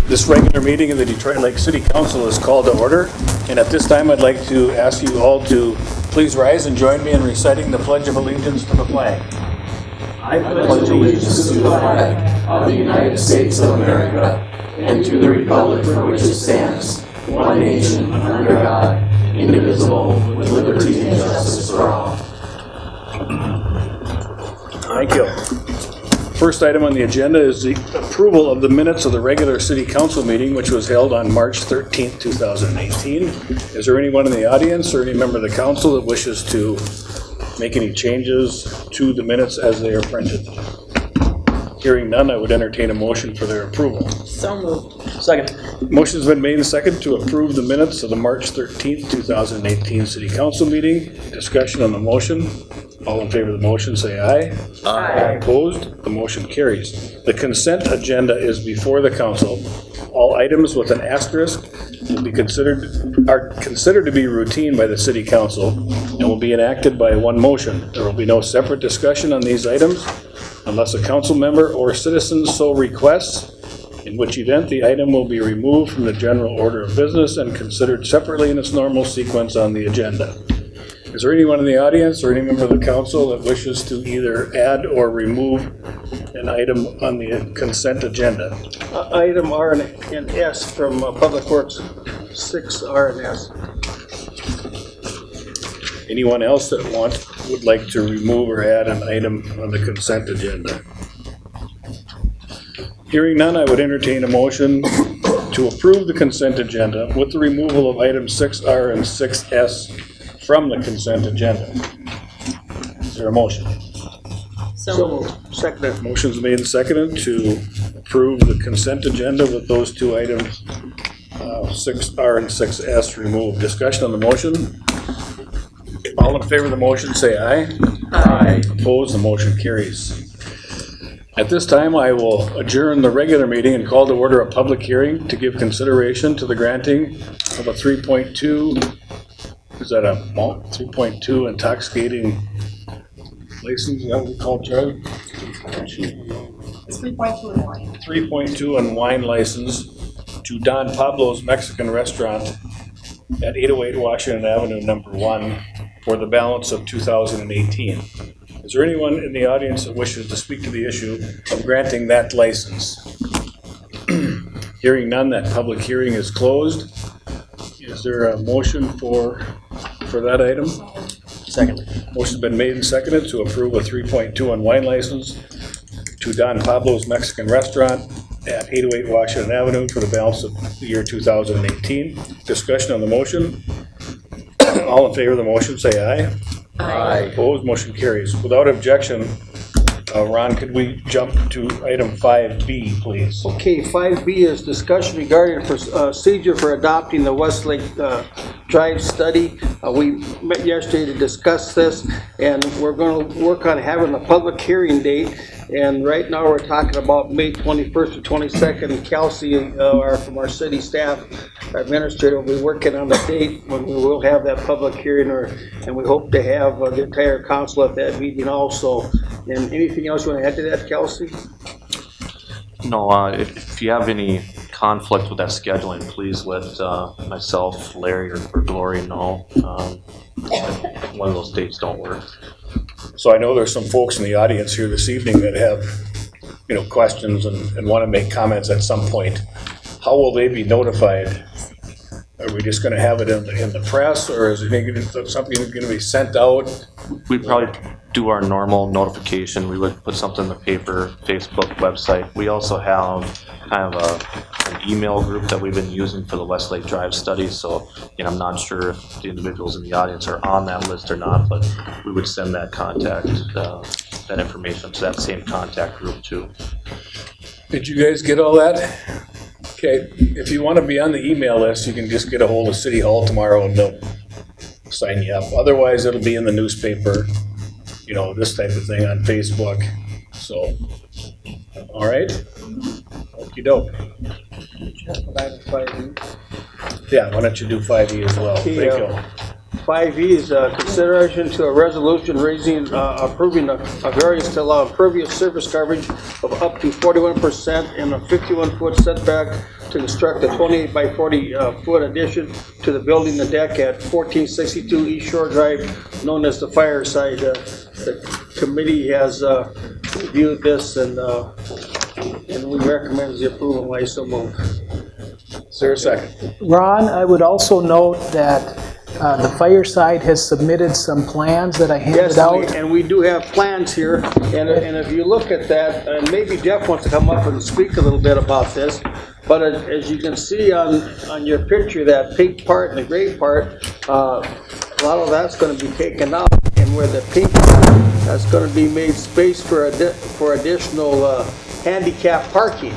This regular meeting of the Detroit Lake City Council is called to order, and at this time I'd like to ask you all to please rise and join me in reciting the Pledge of Allegiance to the flag. I pledge allegiance to the flag of the United States of America and to the republic for which it stands, one nation, under God, indivisible, with liberty and justice for all. Thank you. First item on the agenda is the approval of the minutes of the regular city council meeting, which was held on March 13th, 2018. Is there anyone in the audience or any member of the council that wishes to make any changes to the minutes as they are printed? Hearing none, I would entertain a motion for their approval. So moved. Second. Motion's been made and seconded to approve the minutes of the March 13th, 2018 city council meeting. Discussion on the motion. All in favor of the motion say aye. Aye. Opposed? The motion carries. The consent agenda is before the council. All items with an asterisk are considered to be routine by the city council and will be enacted by one motion. There will be no separate discussion on these items unless a council member or citizen so requests, in which event the item will be removed from the general order of business and considered separately in its normal sequence on the agenda. Is there anyone in the audience or any member of the council that wishes to either add or remove an item on the consent agenda? Item R and S from Public Works, 6 R and S. Anyone else that would like to remove or add an item on the consent agenda? Hearing none, I would entertain a motion to approve the consent agenda with the removal of items 6R and 6S from the consent agenda. Is there a motion? So moved. Second. Motion's made and seconded to approve the consent agenda with those two items, 6R and 6S removed. Discussion on the motion. All in favor of the motion say aye. Aye. Opposed? The motion carries. At this time, I will adjourn the regular meeting and call to order a public hearing to give consideration to the granting of a 3.2, is that a 3.2 intoxicating license? Is that what we call it, Charlie? It's 3.2 and 1. 3.2 and wine license to Don Pablo's Mexican Restaurant at 808 Washington Avenue, number 1, for the balance of 2018. Is there anyone in the audience that wishes to speak to the issue of granting that license? Hearing none, that public hearing is closed. Is there a motion for that item? Second. Motion's been made and seconded to approve a 3.2 on wine license to Don Pablo's Mexican Restaurant at 808 Washington Avenue for the balance of the year 2018. Discussion on the motion. All in favor of the motion say aye. Aye. Opposed? Motion carries. Without objection, Ron, could we jump to item 5B, please? Okay, 5B is discussion regarding procedure for adopting the Westlake Drive study. We met yesterday to discuss this, and we're going to work on having a public hearing date. And right now we're talking about May 21st or 22nd. Kelsey, from our city staff, our administrator, will be working on the date when we will have that public hearing, and we hope to have the entire council at that meeting also. And anything else you want to add to that, Kelsey? No, if you have any conflict with that scheduling, please let myself, Larry, or Gloria know if one of those dates don't work. So I know there's some folks in the audience here this evening that have, questions and want to make comments at some point. How will they be notified? Are we just going to have it in the press, or is something going to be sent out? We'd probably do our normal notification. We would put something in the paper, Facebook, website. We also have kind of an email group that we've been using for the Westlake Drive study. So, I'm not sure if the individuals in the audience are on that list or not, but we would send that that information to that same contact group too. Did you guys get all that? Okay, if you want to be on the email list, you can just get a hold of City Hall tomorrow and they'll sign you up. Otherwise, it'll be in the newspaper, this type of thing on Facebook. So, all right. Okie doke. Yeah, why don't you do 5E as well? Thank you. 5E is consideration to a resolution approving a variance to allow impervious surface coverage of up to 41% and a 51-foot setback to construct a 28 by 40 foot addition to the building, the deck at 1462 East Shore Drive, known as the Fireside. The committee has reviewed this and we recommend the approval. I so move. Is there a second? Ron, I would also note that the Fireside has submitted some plans that I handed Yes, out. and we do have plans here, and if you look at that, and maybe Jeff wants to come up and speak a little bit about this, but as you can see on your picture, that pink part and the gray part, a lot of that's going to be taken out, and where the pink, that's going to be made space for additional handicap parking.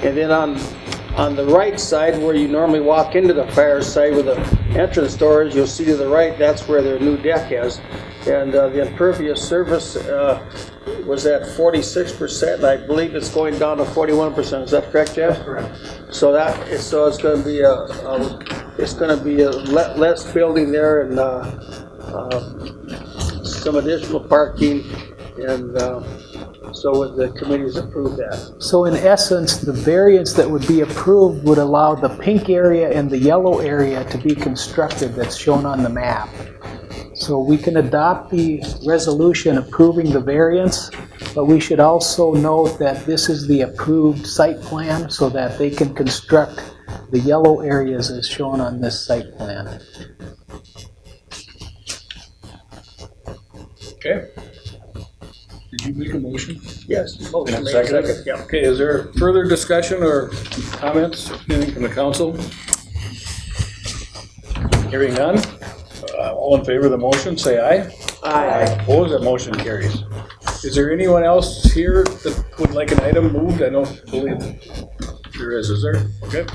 And then on the right side, where you normally walk into the Fireside with the entrance doors, you'll see to the right, that's where their new deck is. And the impervious surface was at 46%, and I believe it's going down to 41%. Is that correct, Jeff? Correct. So it's going to be less building there and some additional parking, and so the committee's approved that. So in essence, the variance that would be approved would allow the pink area and the yellow area to be constructed that's shown on the map. So we can adopt the resolution approving the variance, but we should also note that this is the approved site plan so that they can construct the yellow areas as shown on this site plan. Okay. Did you make a motion? Yes. Motion And made, seconded? yeah. Okay, is there further discussion or comments, anything from the council? Hearing none, all in favor of the motion, say aye. Aye. Opposed, that motion carries. Is there anyone else here that would like an item moved? I don't believe there is there? Okay.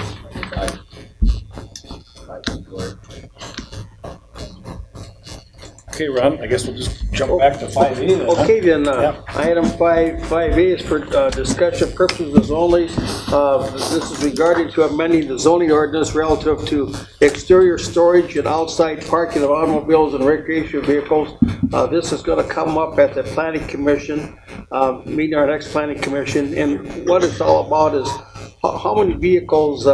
Okay, Ron, I guess we'll just jump back to 5A then. huh? Okay, then, Yeah. item 5A is for discussion purposes only. This is regarding to amending the zoning ordinance relative to exterior storage and outside parking of automobiles and recreational vehicles. This is gonna come up at the planning commission, meeting our next planning commission, and what it's all about is how many vehicles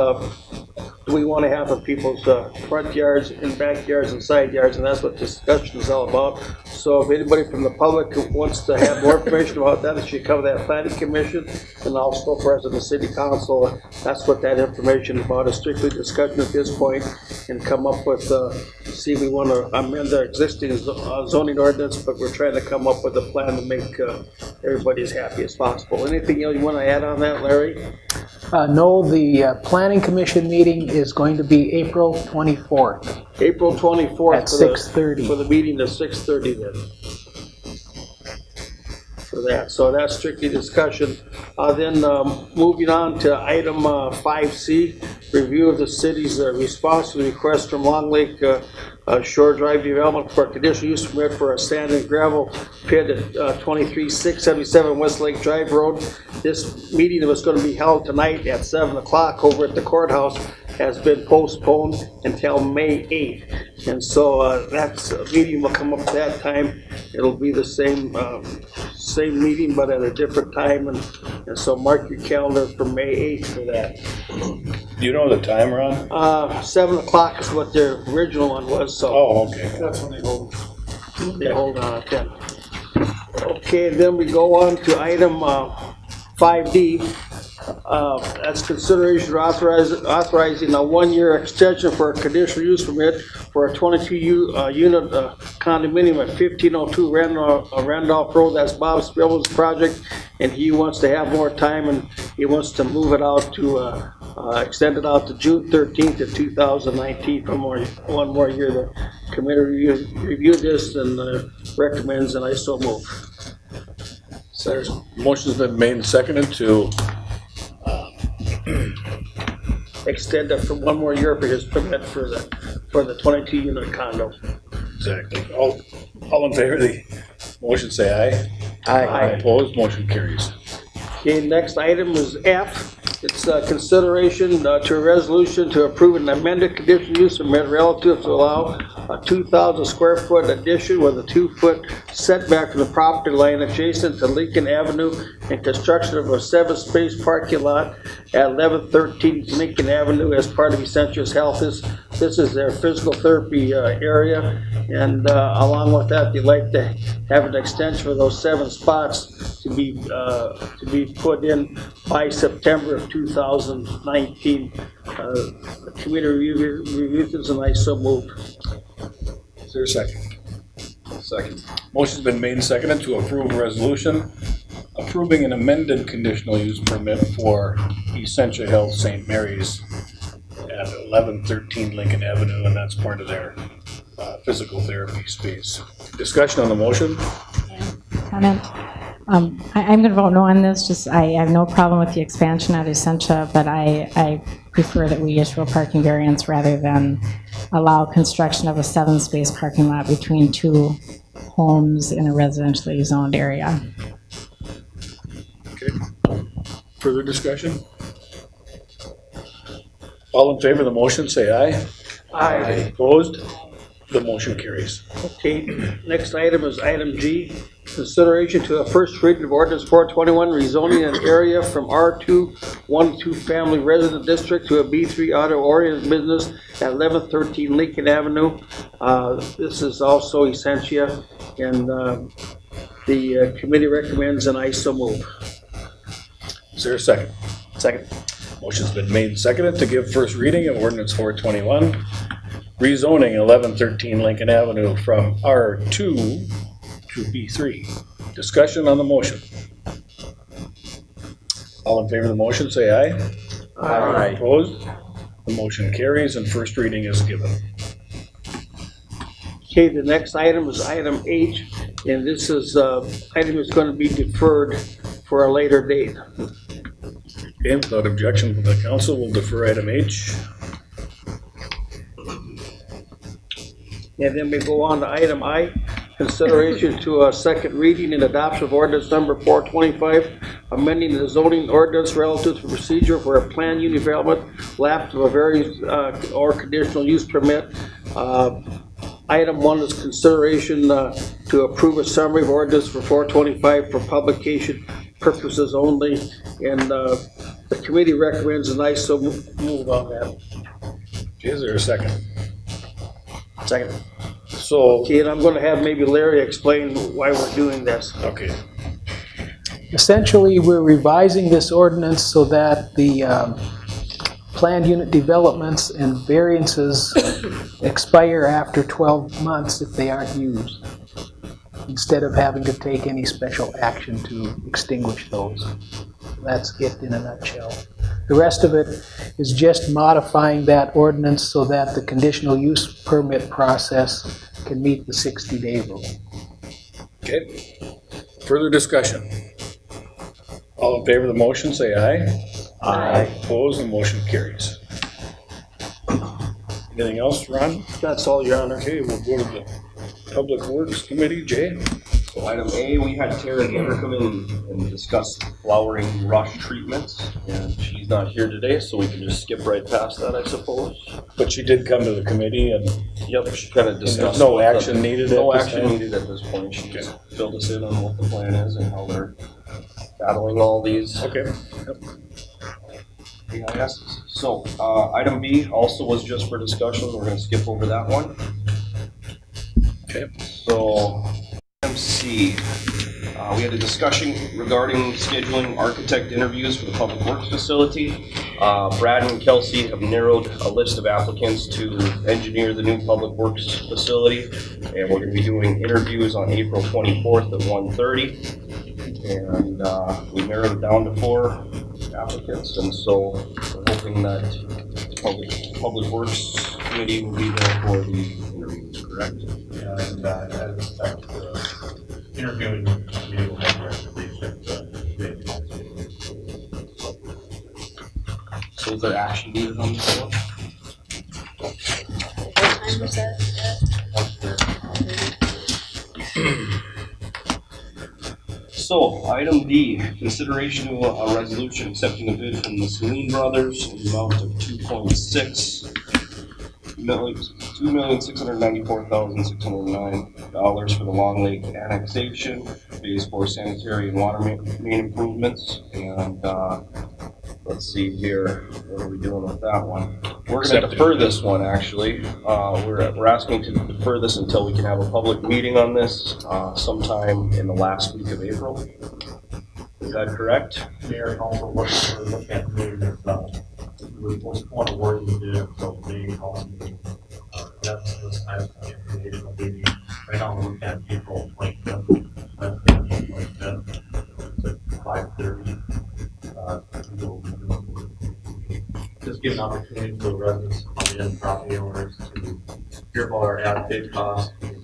do we want to have in people's front yards and backyards and side yards, and that's what this discussion is all about. So if anybody from the public who wants to have more information about that, it should come to that planning commission, and also President of the city council. That's what that information is about, is strictly discussion at this point, and come up with, see if we want to amend the existing zoning ordinance, but we're trying to come up with a plan to make everybody as happy as possible. Anything else you want to add on that, Larry? No, the planning commission meeting is going to be April 24th. April 24th. At 6:30. For the meeting at 6:30 then. For that, so that's strictly discussion. Then moving on to item 5C, review of the city's response to the request from Long Lake Shore Drive Development for a conditional use permit for a sand and gravel pit at 23677 Westlake Drive Road. This meeting that was going to be held tonight at 7 o'clock over at the courthouse has been postponed until May 8th. And so that meeting will come up at that time. It'll be the same meeting, but at a different time. And so mark your calendar for May 8th for that. Do you know the time, Ron? 7 o'clock is what their original one was, so. Oh, okay. That's when they hold. They hold on at 10. Okay, then we go on to item 5D. That's consideration of authorizing a one-year extension for a conditional use permit for a 22-unit condominium at 1502 Randolph Road. That's Bob Spillman's project, and he wants to have more time, and he wants to move it out to, extend it out to June 13th of 2019 for one more year. The committee reviewed this and recommends, and I so move. Motion's been made and seconded to Extend it for one more year for his permit for the 22-unit condo. exactly. All in favor of the motion, say aye. Aye. Opposed, motion carries. Okay, next item is F. It's consideration to a resolution to approve an amended conditional use permit relative to allow a 2,000 square foot addition with a 2-foot setback from the property line adjacent to Lincoln Avenue and construction of a 7-space parking lot at 1113 Lincoln Avenue as part of Essentials Health. This is their physical therapy area, and along with that, they'd like to have an extension of those 7 spots to be put in by September of 2019. The committee reviewed this, and I so moved. Is there a second? Second. Motion's been made and seconded to approve a resolution approving an amended conditional use permit for Essentia Health St. Mary's at 1113 Lincoln Avenue, and that's part of their physical therapy space. Discussion on the motion? Comment. I'm going to vote no on this. I have no problem with the expansion at Essentia, but I prefer that we issue a parking variance rather than allow construction of a 7-space parking lot between 2 homes in a residentially zoned area. Okay. Further discussion? All in favor of the motion, say aye. Aye. Opposed? The motion carries. Okay, next item is item G, consideration to a first reading of ordinance 421, rezoning an area from R2 1-2 family resident district to a B3 auto-oriented business at 1113 Lincoln Avenue. This is also Essentia, and the committee recommends, and I so move. Is there a second? Second. Motion's been made and seconded to give first reading of ordinance 421, rezoning 1113 Lincoln Avenue from R2 to B3. Discussion on the motion. All in favor of the motion, say aye. Aye. Opposed? The motion carries and first reading is given. Okay, the next item is item H, and this is item is going to be deferred for a later date. Okay, without objection from the council, we'll defer item H. And then we go on to item I, consideration to a second reading and adoption of ordinance number 425, amending the zoning ordinance relative to procedure for a planned unit development, lapse of a variance or conditional use permit. Item 1 is consideration to approve a summary of ordinance for 425 for publication purposes only, and the committee recommends, and I so move on that. Okay, is there a second? Second. So, Okay, and I'm going to have maybe Larry explain why we're doing this. okay, Essentially, we're revising this ordinance so that the planned unit developments and variances expire after 12 months if they aren't used, instead of having to take any special action to extinguish those. That's it in a nutshell. The rest of it is just modifying that ordinance so that the conditional use permit process can meet the 60-day rule. okay. Further discussion? All in favor of the motion, say aye. Aye. Opposed, the motion carries. Anything else, Ron? That's all, Your Honor. Okay, we'll go to the Public Works Committee. Jay? So item A, we had Tara Gaver come in and discuss flowering rush treatments, and she's not here today, so we can just skip right past that, I suppose. But she did come to the committee and Yep, she kind of there's discussed. no what the- action needed at No this action time? needed at this point. She just filled us in on what the plan is and how they're battling all these okay. AISs. So, item B also was just for discussion. We're gonna skip over that one. Okay. So, item C, we had a discussion regarding scheduling architect interviews for the Public Works facility. Brad and Kelsey have narrowed a list of applicants to engineer the new Public Works facility, and we're gonna be doing interviews on April 24th at 1:30. And we narrowed it down to 4 applicants, and so we're hoping that the Public Works Committee will be there for the interviews, correct? And as respect to the interviewing, we will have recommendation So is there action needed on this one? What time was that? So, item D, consideration of a resolution accepting a bid from the Celine Brothers in the amount of $2,694,609 for the Long Lake annexation, Phase 4 sanitary and water main improvements, and, let's see here, what are we doing with that one? We're gonna defer this one, actually. We're asking to defer this until we can have a public meeting on this, sometime in the last week of April. Is that correct? Mayor, council, what we're looking at doing is, we want to work with the, so they call me, that's the time of the information meeting. Right now, we're looking at April 25th, it's at 5:30. Just give an opportunity for the residents to come in, property owners, to hear about our ad costs, and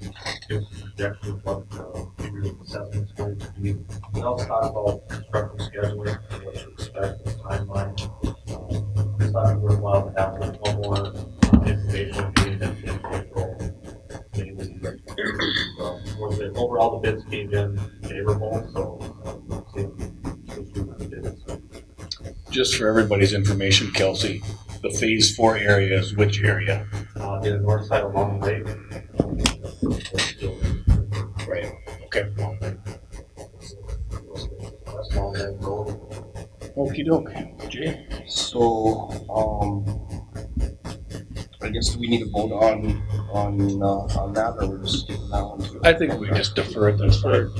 give some projections of what the assessment is going to be. We also talk about construction scheduling, and what to expect, the timeline. It's not worthwhile to have one more informational meeting in April. Overall, the bids came in favorable, so Just for everybody's information, Kelsey, the Phase 4 area is which area? in the north side of Long Lake. Right, okay. That's Long Lake Road. Okey doke. Jay? So, I guess do we need to vote on that, or we're just skipping that one too? I think we just defer it, that's fine.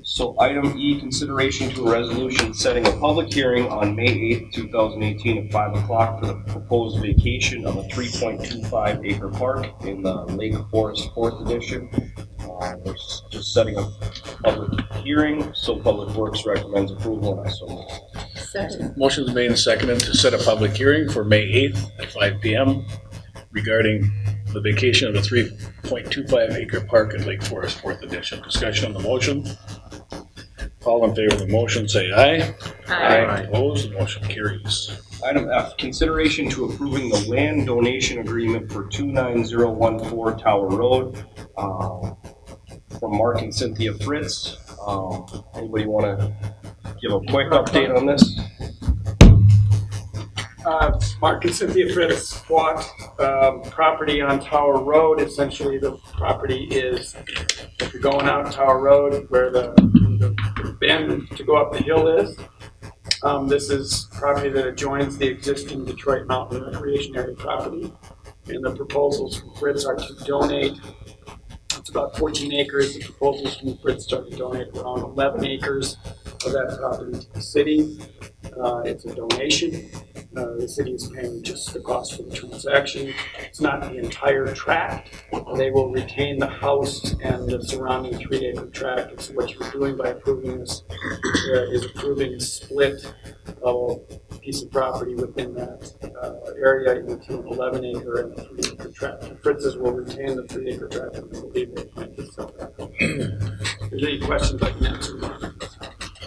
So item E, consideration to a resolution setting a public hearing on May 8th, 2018 at 5 o'clock for the proposed vacation of a 3.25 acre park in the Lake Forest 4th Edition. We're just setting a public hearing, so Public Works recommends approval, and I so move. Second. Motion's made and seconded to set a public hearing for May 8th at 5 p.m. regarding the vacation of the 3.25 acre park at Lake Forest 4th Edition. Discussion on the motion. All in favor of the motion, say aye. Aye. Opposed, the motion carries. Item F, consideration to approving the land donation agreement for 29014 Tower Road from Mark and Cynthia Fritz. Anybody want to give a quick update on this? Mark and Cynthia Fritz bought property on Tower Road. Essentially, the property is, if you're going out Tower Road where the bend to go up the hill is, this is property that adjoins the existing Detroit Mountain Recreation Area property. And the proposals from Fritz are to donate, it's about 14 acres. The proposals from Fritz are to donate around 11 acres of that property to the city. It's a donation. The city is paying just the cost for the transaction. It's not the entire tract. They will retain the house and the surrounding 3 acre tract. So what you're doing by approving this is approving a split of a piece of property within that area into an 11 acre and a 3 acre tract. The Fritz's will retain the 3 acre tract, and I believe they plan to sell that. If there's any questions, I can answer them.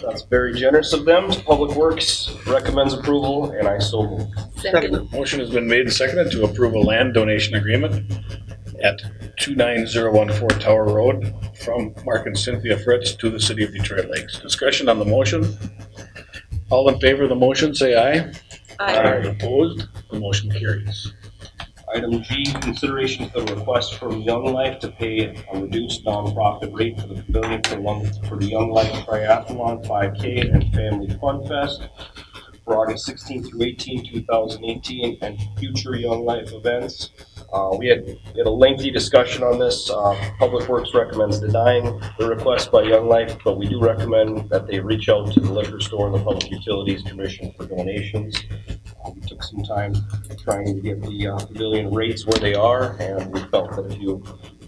That's very generous of them. Public Works recommends approval, and I so move. Second. Motion has been made and seconded to approve a land donation agreement at 29014 Tower Road from Mark and Cynthia Fritz to the city of Detroit Lakes. Discussion on the motion. All in favor of the motion, say aye. Aye. Opposed, the motion carries. Item G, consideration for the request from Young Life to pay a reduced nonprofit rate for the pavilion for the Young Life Triathlon 5K and Family Fun Fest for August 16 through 18, 2018, and future Young Life events. We had a lengthy discussion on this. Public Works recommends denying the request by Young Life, but we do recommend that they reach out to the liquor store and the Public Utilities Commission for donations. We took some time trying to get the pavilion rates where they are, and we felt that if you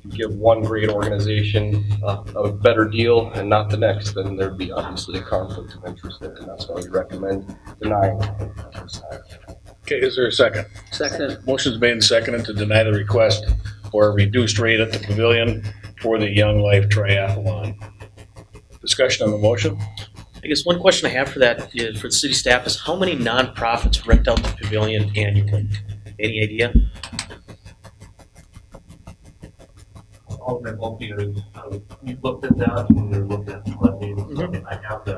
give one great organization a better deal and not the next, then there'd be obviously a conflict of interest there, and that's why we recommend denying it this time. Okay, is there a second? Second. Motion's made and seconded to deny the request for a reduced rate at the pavilion for the Young Life Triathlon. Discussion on the motion? I guess one question I have for that is, for the city staff, is how many nonprofits rent out the pavilion annually? Any idea? Alderman both of you, you looked at that when we were looking at the funding. I mean, I have the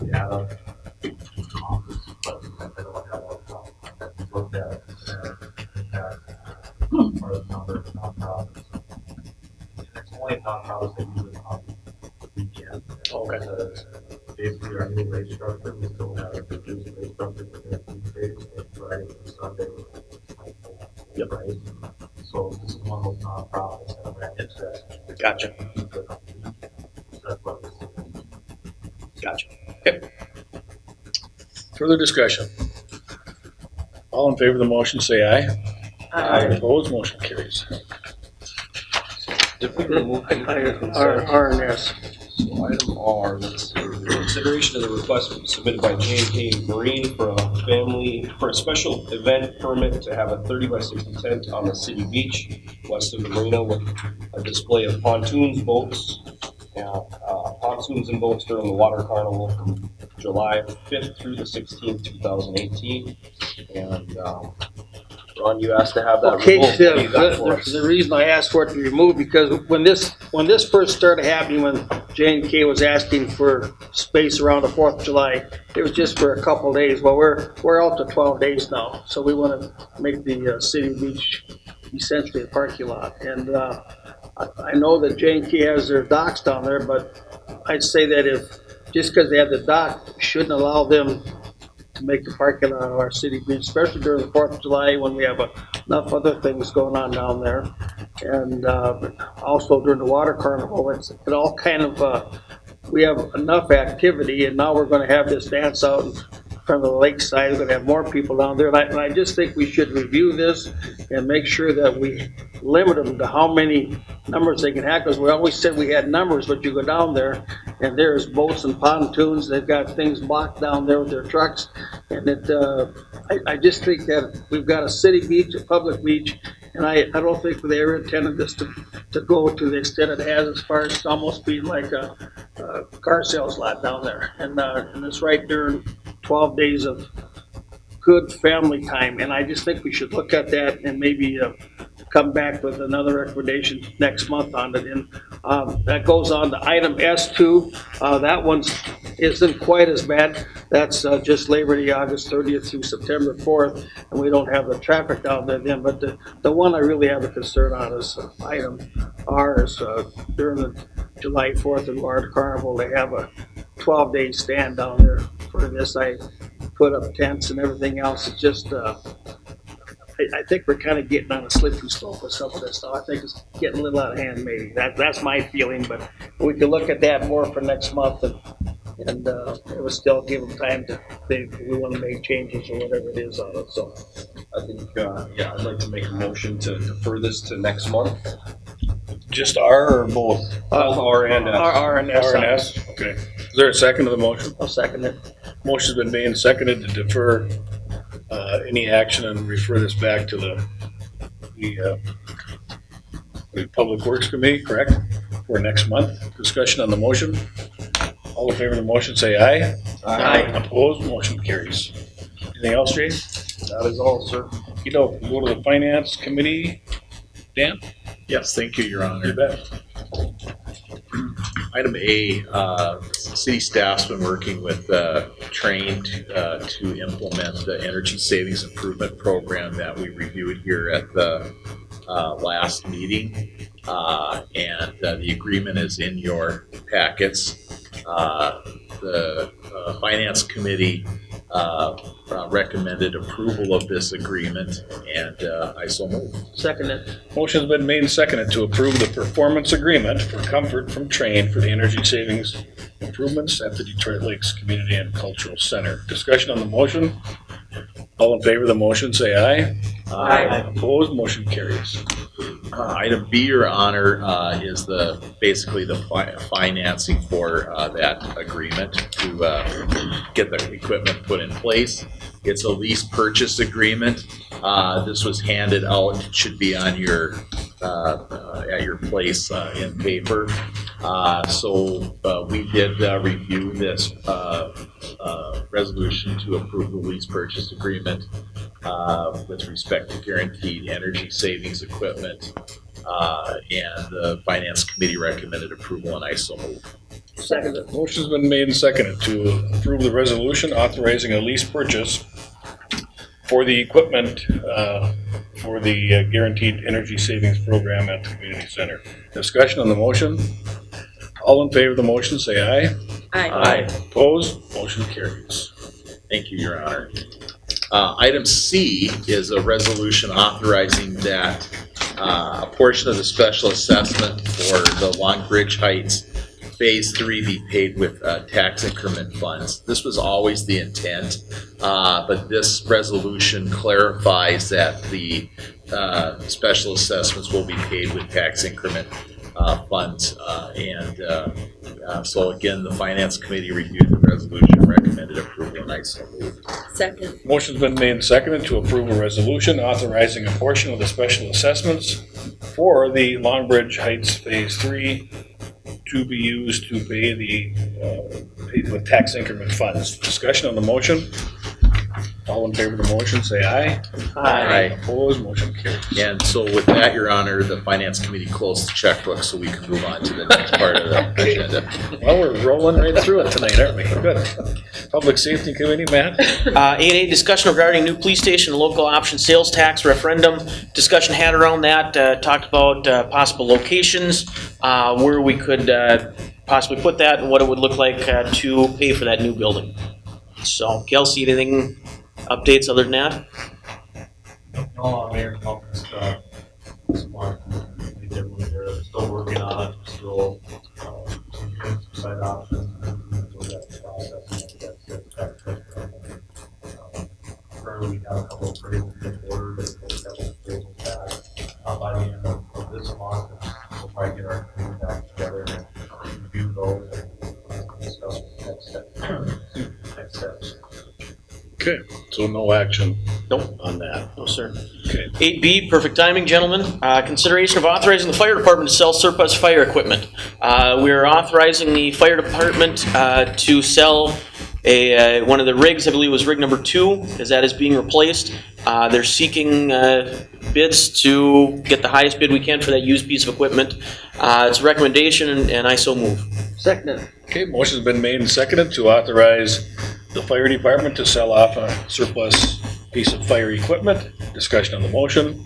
data in the office, but I don't have all the top. I looked at it and or the number of nonprofits. And it's only nonprofits that use it on the weekend. Okay. Basically, our new rate structure, we still have a reduced rate structure for the weekdays, and Friday and Sunday. Yep. Right? So this is one of those nonprofits that ran into that. Gotcha. That's what this is. Gotcha. Okay. Further discussion? All in favor of the motion, say aye. Aye. Opposed, motion carries. If we can move to RNS. So item R, let's see, consideration of the request submitted by J&K Marine for a special event permit to have a 30 by 60 tent on the city beach west of the marina with a display of pontoons, boats, pontoons and boats during the water carnival from July 5th through the 16th, 2018. And Ron, you asked to have that Okay, removed. What do you got for us? the reason I asked for it to be removed, because when this first started happening, when J&K was asking for space around the 4th of July, it was just for a couple days. Well, we're out to 12 days now, so we want to make the city beach essentially a parking lot. And I know that J&K has their docks down there, but I'd say that just because they have the dock, shouldn't allow them to make the parking lot of our city beach, especially during the 4th of July when we have enough other things going on down there. And also during the water carnival, it all kind of, we have enough activity, and now we're going to have this dance out in front of the lakeside. We're going to have more people down there. And I just think we should review this and make sure that we limit them to how many numbers they can have, because we always said we had numbers, but you go down there and there's boats and pontoons. They've got things blocked down there with their trucks. And I just think that we've got a city beach, a public beach, and I don't think they ever intended this to go to the extent it has, as far as almost being like a car sales lot down there. And it's right during 12 days of good family time. And I just think we should look at that and maybe come back with another recommendation next month on it. And that goes on to item S2. That one isn't quite as bad. That's just Labor Day, August 30th through September 4th, and we don't have the traffic down there then. But the one I really have a concern on is item R, is during the July 4th and Water Carnival, they have a 12-day stand down there for this. I put up tents and everything else. It's just, I think we're kind of getting on a slippery slope with some of this stuff. I think it's getting a little out of hand, maybe. That's my feeling, but we could look at that more for next month, and it would still give them time to think we want to make changes or whatever it is on it. So I think, I'd like to make a motion to defer this to next month. Just R or both? Both R and S. R and S. R and S, okay. Is there a second to the motion? I'll second it. Motion's been made and seconded to defer any action and refer this back to the Public Works Committee, correct? For next month. Discussion on the motion. All in favor of the motion, say aye. Aye. Opposed, motion carries. Anything else, Jay? That is all, sir. You know, go to the Finance Committee. Dan? Yes, thank you, Your Honor. You bet. Item A, city staff's been working with Train to implement the energy savings improvement program that we reviewed here at the last meeting. And the agreement is in your packets. The Finance Committee recommended approval of this agreement, and I so move. Second it. Motion's been made and seconded to approve the performance agreement for Comfort from Train for the energy savings improvements at the Detroit Lakes Community and Cultural Center. Discussion on the motion. All in favor of the motion, say aye. Aye. Opposed, motion carries. Item B, Your Honor, is basically the financing for that agreement to get the equipment put in place. It's a lease purchase agreement. This was handed out. It should be on your at your place in paper. So we did review this resolution to approve the lease purchase agreement with respect to guaranteed energy savings equipment And the Finance Committee recommended approval, and I so move. Second. Motion's been made and seconded to approve the resolution authorizing a lease purchase for the equipment for the Guaranteed Energy Savings Program at the community center. Discussion on the motion. All in favor of the motion, say aye. Aye. Opposed? Motion carries. Thank you, Your Honor. Item C is a resolution authorizing that a portion of the special assessment for the Long Bridge Heights Phase 3 be paid with tax increment funds. This was always the intent, but this resolution clarifies that the special assessments will be paid with tax increment funds. So again, the Finance Committee reviewed the resolution, recommended approval, and I so move. Second. Motion's been made and seconded to approve a resolution authorizing a portion of the special assessments for the Long Bridge Heights Phase 3 to be used to pay paid with tax increment funds. Discussion on the motion. All in favor of the motion, say aye. Aye. Opposed? Motion carries. And so with that, Your Honor, the Finance Committee closed the checkbook so we can move on to the next part of the agenda. Well, we're rolling right through it tonight, aren't we? Good. Public Safety Committee, Matt? 8A, discussion regarding new police station local option sales tax referendum. Discussion had around that, talked about possible locations, where we could possibly put that and what it would look like to pay for that new building. So, Kelsey, anything, updates other than that? No, Mayor, smart. They're still working on it, still side options. Currently, we have a couple of appraisals in order, but we'll have appraisals back by the end of this month. We'll probably get our team back together and review those and discuss next steps. Okay, so no action Nope. on that. No, sir. Okay. 8B, perfect timing, gentlemen. Consideration of authorizing the fire department to sell surplus fire equipment. We are authorizing the fire department to sell one of the rigs, I believe it was rig number 2, as that is being replaced. They're seeking bids to get the highest bid we can for that used piece of equipment. It's a recommendation, and I so move. Second. Okay, motion's been made and seconded to authorize the fire department to sell off a surplus piece of fire equipment. Discussion on the motion.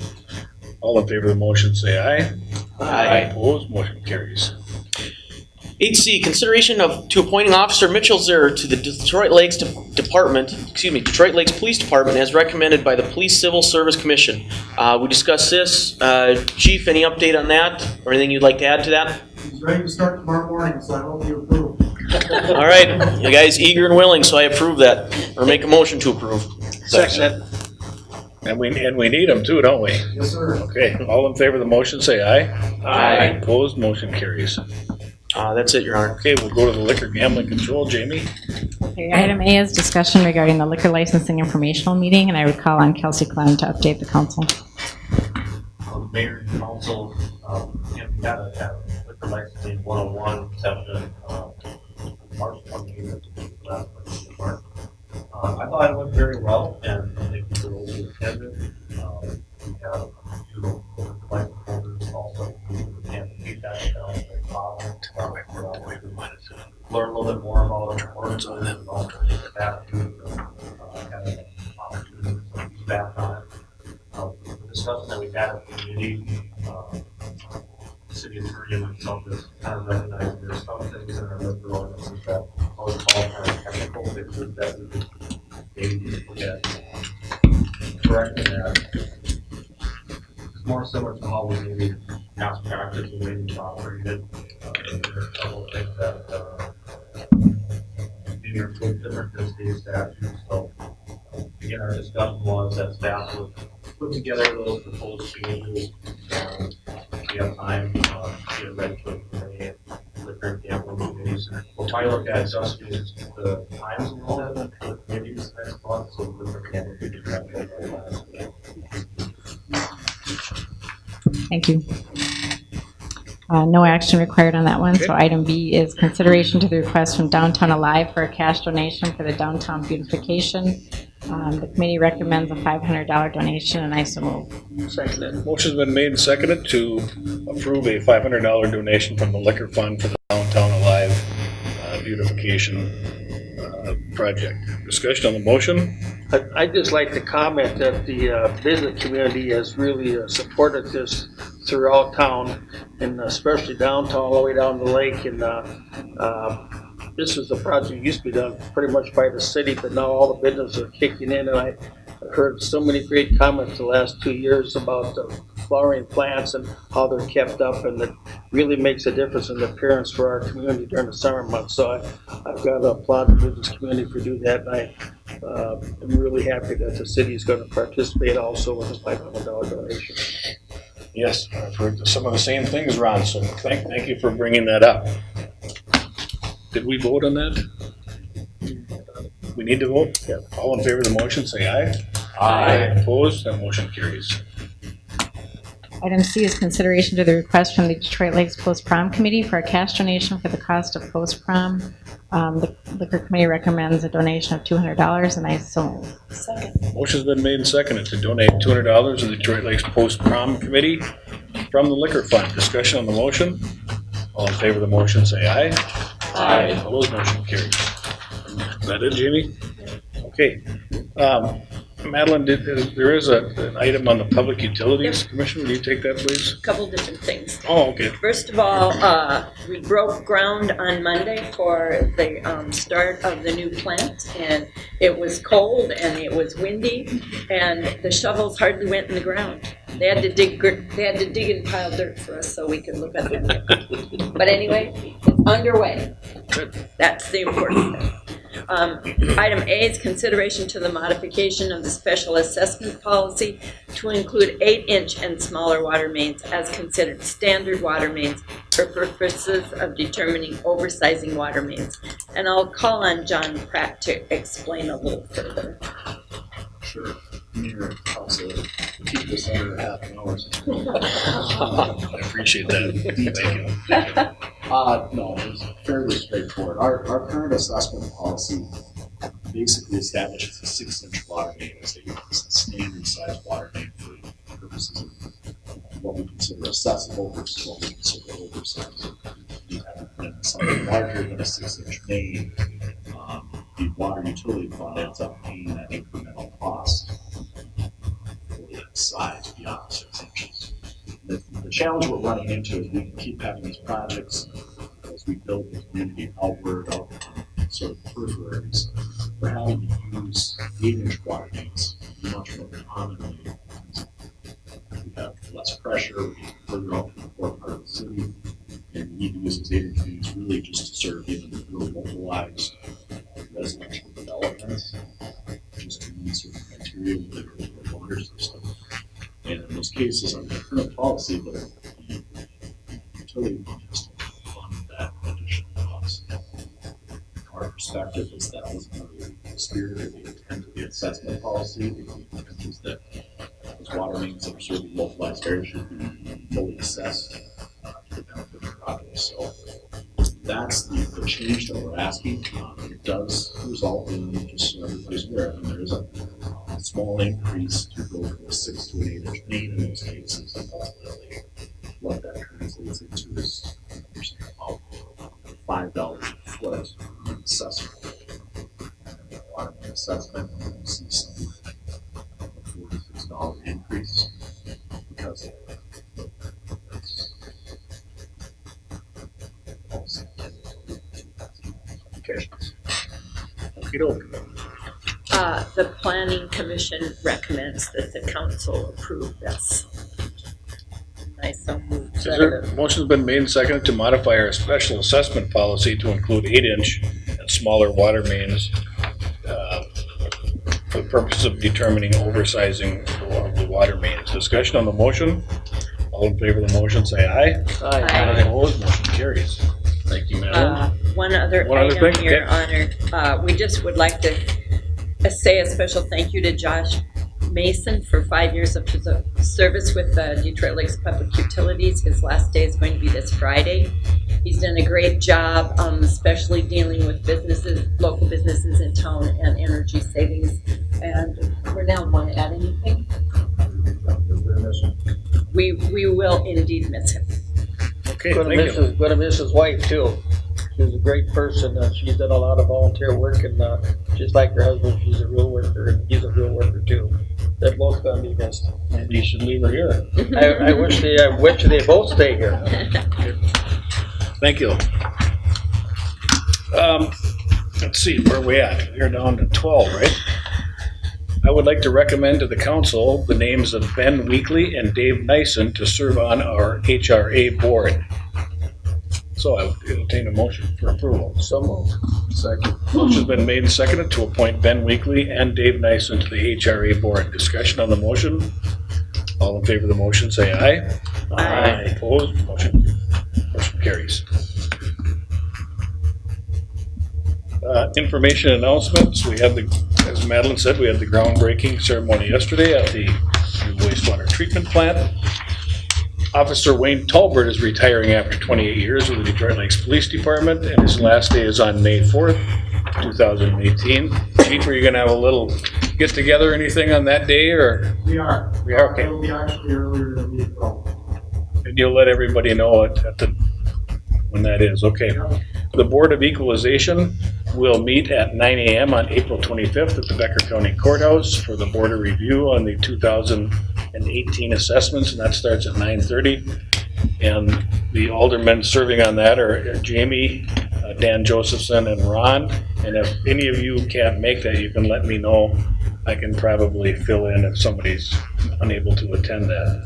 All in favor of the motion, say aye. Aye. Opposed? Motion carries. 8C, consideration to appointing Officer Mitchell Zer to the Detroit Lakes Detroit Lakes Police Department as recommended by the Police Civil Service Commission. We discussed this. Chief, any update on that or anything you'd like to add to that? He's ready to start tomorrow morning, so I hope you approve. All right, you guys eager and willing, so I approve that, or make a motion to approve. Second. And we need them too, don't we? Yes, sir. Okay, all in favor of the motion, say aye. Aye. Opposed? Motion carries. That's it, Your Honor. Okay, we'll go to the liquor gambling control. Jamie? Okay, item A is discussion regarding the liquor licensing informational meeting, and I would call on Kelsey Clem to update the council. Mayor and council, we had a liquor licensing 101 session, March 28th, last March. I thought it went very well, and I think we were over attended. We had a few liquor license holders also and feedback that was very positive. Learn a little bit more about our ordinance and also get back to had an opportunity for some feedback on it. The discussion that we had at the community, the city attorney and myself just kind of recognized there's some things in our liquor ordinances that all kind of technical fixes that we could maybe look at correcting that. It's more similar to how we maybe past practice and maybe operated. There's a couple of things that maybe are a little different than state statutes. So again, our discussion was that staff would put together those proposed changes. We have time to get ready for the liquor and gambling committees. We'll probably look at adjusting the times a little bit for the committees next month, so the liquor and gambling committee can have Thank you. No action required on that one. So item B is consideration to the request from Downtown Alive for a cash donation for the downtown beautification. The committee recommends a $500 donation, and I so move. Second. Motion's been made and seconded to approve a $500 donation from the Liquor Fund for the Downtown Alive beautification project. Discussion on the motion? I'd just like to comment that the business community has really supported this throughout town, and especially downtown, all the way down the lake. And this is a project that used to be done pretty much by the city, but now all the businesses are kicking in. And I heard so many great comments the last 2 years about the flowering plants and how they're kept up, and that really makes a difference in the appearance for our community during the summer months. So I've got to applaud the business community for doing that, and I'm really happy that the city is going to participate also with a $500 donation. Yes, I've heard some of the same things, Ron, so thank you for bringing that up. Did we vote on that? We need to vote? Yeah. All in favor of the motion, say aye. Aye. Opposed? That motion carries. Item C is consideration to the request from the Detroit Lakes Post Prom Committee for a cash donation for the cost of post prom. The Liquor Committee recommends a donation of $200, and I so move. Second. Motion's been made and seconded to donate $200 to the Detroit Lakes Post Prom Committee from the Liquor Fund. Discussion on the motion? All in favor of the motion, say aye. Aye. Opposed? Motion carries. Is that it, Jamie? Okay. Madeline, there is an item on the Public Utilities Commission. Will you take that, please? Couple different things. Oh, okay. First of all, we broke ground on Monday for the start of the new plant, and it was cold and it was windy, and the shovels hardly went in the ground. They had to dig and pile dirt for us so we could look at them. But anyway, it's underway. That's the important thing. Item A is consideration to the modification of the special assessment policy to include 8-inch and smaller water mains as considered standard water mains for purposes of determining oversizing water mains. And I'll call on John Pratt to explain a little further. Sure. Mayor, Council, keep this under half an hour. I appreciate that. Thank you. No, it's fairly straightforward. Our current assessment policy basically establishes a 6-inch water main as a standard size water main for purposes of what we consider accessible versus what we consider oversized. If you have something larger than a 6-inch main, the water utility fund ends up paying that incremental cost for that size beyond 6 inches. The challenge we're running into is we can keep having these projects as we build the community outward, out sort of peripheries. We're having to use 8-inch water mains much more commonly. We have less pressure, we get further out from the core part of the city, and we need to use these 8-inch mains really just to serve even the really localized residential developments, just to meet certain criteria with the water system. And in those cases, under the current policy, the utility fund has to fund that additional cost. Our perspective is that wasn't really the spirit or the intent of the assessment policy. The intent is that those water mains that are serving localized areas should be fully assessed to the benefit of the project. So that's the change that we're asking. It does result in, just so everybody's aware, and there is a small increase to go from a 6 to an 8-inch main in those cases. And ultimately, what that translates into is about $5 a foot assessment. And water main assessment, and you see some $4 to $6 increase because of The Planning Commission recommends that the council approve this. I so move. Motion's been made and seconded to modify our special assessment policy to include 8-inch and smaller water mains for the purpose of determining oversizing of the water mains. Discussion on the motion? All in favor of the motion, say aye. Aye. Opposed? Motion carries. Thank you, Madeline. One other item, Your Honor. We just would like to say a special thank you to Josh Mason for 5 years of his service with Detroit Lakes Public Utilities. His last day is going to be this Friday. He's done a great job, especially dealing with businesses, local businesses in town and energy savings. And Renell, want to add anything? We will indeed miss him. Okay, Gonna thank you. miss his wife too. She's a great person. She's done a lot of volunteer work, and just like her husband, she's a real worker, and he's a real worker too. They're both gonna be missed. Maybe you should leave her here. I wish they both stay here. Thank you. Let's see, where are we at? We're down to 12, right? I would like to recommend to the council the names of Ben Weekly and Dave Nyson to serve on our HRA board. So I would entertain a motion for approval. So moved. Second. Motion's been made and seconded to appoint Ben Weekly and Dave Nyson to the HRA board. Discussion on the motion? All in favor of the motion, say aye. Aye. Opposed? Motion carries. Information announcements. We had as Madeline said, we had the groundbreaking ceremony yesterday at the new wastewater treatment plant. Officer Wayne Talbert is retiring after 28 years with the Detroit Lakes Police Department, and his last day is on May 4th, 2018. Chief, are you gonna have a little get-together or anything on that day, or? We are. We are, okay. It'll be actually earlier than we thought. And you'll let everybody know when that is, okay. The Board of Equalization will meet at 9 a.m. on April 25th at the Becker County Courthouse for the board of review on the 2018 assessments, and that starts at 9:30. And the aldermen serving on that are Jamie, Dan Josephson, and Ron. And if any of you can't make that, you can let me know. I can probably fill in if somebody's unable to attend that.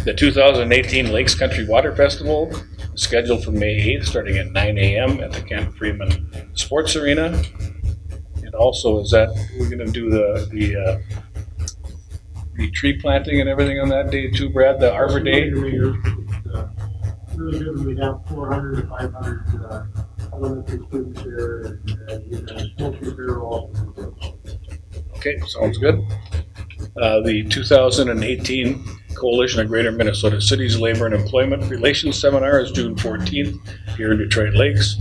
The 2018 Lakes Country Water Festival is scheduled for May 8th, starting at 9 a.m. at the Kent Freeman Sports Arena. And also, we're gonna do the tree planting and everything on that day too, Brad, the Arbor Day? Really good. We have 400 to 500 elementary students there, and mostly they're all. Okay, sounds good. The 2018 Coalition of Greater Minnesota Cities Labor and Employment Relations Seminar is June 14th here in Detroit Lakes.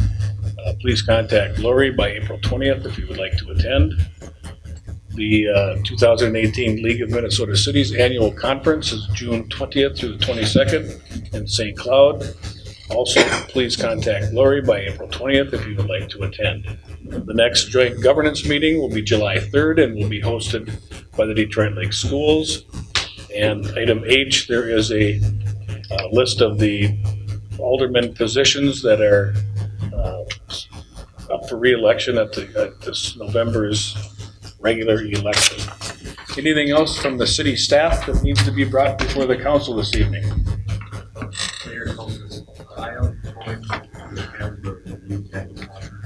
Please contact Lori by April 20th if you would like to attend. The 2018 League of Minnesota Cities Annual Conference is June 20th through the 22nd in St. Cloud. Also, please contact Lori by April 20th if you would like to attend. The next joint governance meeting will be July 3rd and will be hosted by the Detroit Lakes Schools. And item H, there is a list of the alderman positions that are up for re-election at this November's regular election. Anything else from the city staff that needs to be brought before the council this evening? Mayor, I am going to attend the new county conference.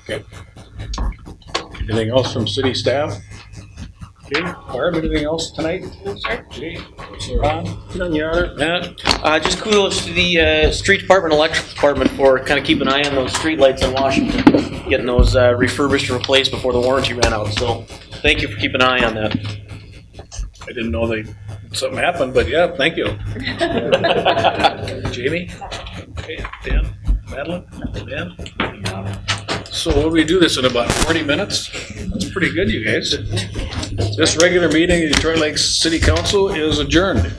Okay. Anything else from city staff? Okay, Barb, anything else tonight? Jay, Ron? None, Your Honor. Matt? Just kudos to the street department, electric department for kind of keeping an eye on those street lights in Washington, getting those refurbished and replaced before the warranty ran out. So thank you for keeping an eye on that. I didn't know something happened, but yeah, thank you. Jamie? Okay, Dan? Madeline? Dan? So what do we do this in about 40 minutes? That's pretty good, you guys. This regular meeting of the Detroit Lakes City Council is adjourned.